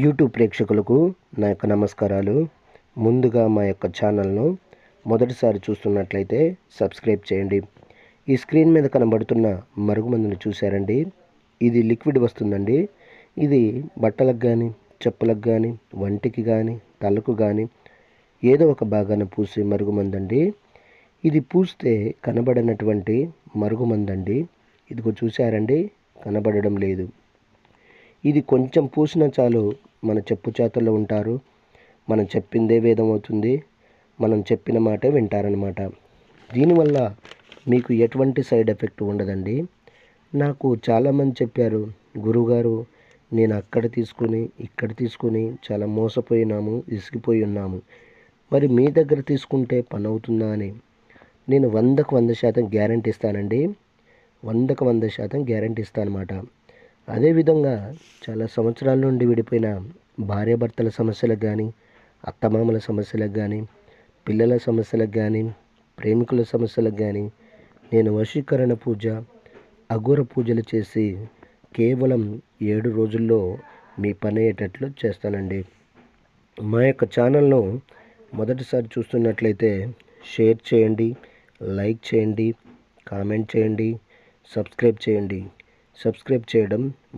YouTube ప్రేక్షకులకు నా యొక్క నమస్కారాలు. ముందుగా మా యొక్క ఛానల్ను మొదటిసారి చూస్తున్నట్లయితే సబ్స్క్రైబ్ చేయండి. ఈ స్క్రీన్ మీద కనబడుతున్న మరుగుమందును చూశారండి, ఇది లిక్విడ్ వస్తుందండి. ఇది బట్టలకు కానీ, చెప్పులకు కానీ, వంటికి కానీ, తలకు కానీ ఏదో ఒక భాగాన పూసే మరుగుమందండి. ఇది పూస్తే కనబడినటువంటి మరుగుమందండి. ఇదిగో చూశారండి, కనబడడం లేదు. ఇది కొంచెం పూసినా చాలు మన చెప్పు చేతల్లో ఉంటారు. మనం చెప్పిందే వేదం అవుతుంది. మనం చెప్పిన మాటే వింటారనమాట. దీనివల్ల మీకు ఎటువంటి సైడ్ ఎఫెక్ట్ ఉండదండి. నాకు చాలామంది చెప్పారు, గురువుగారు నేను అక్కడ తీసుకుని ఇక్కడ తీసుకుని చాలా మోసపోయినాము, విసిగిపోయి ఉన్నాము, మరి మీ దగ్గర తీసుకుంటే పని అవుతుందా అని. నేను 100కు 100% గ్యారంటీ ఇస్తానండి. 100కు 100% గ్యారంటీ ఇస్తాను అనమాట. అదేవిధంగా చాలా సంవత్సరాల నుండి విడిపోయిన భార్యాభర్తల సమస్యలకు కానీ, అత్తమామల సమస్యలకు కానీ, పిల్లల సమస్యలకు కానీ, ప్రేమికుల సమస్యలకు కానీ నేను వశీకరణ పూజ, అఘోర పూజలు చేసి కేవలం 7 రోజుల్లో మీ పని అయ్యేటట్లు చేస్తానండి. మా యొక్క ఛానల్ను మొదటిసారి చూస్తున్నట్లయితే షేర్ చేయండి, లైక్ చేయండి, కామెంట్ చేయండి, సబ్స్క్రైబ్ చేయండి. సబ్స్క్రైబ్ చేయడం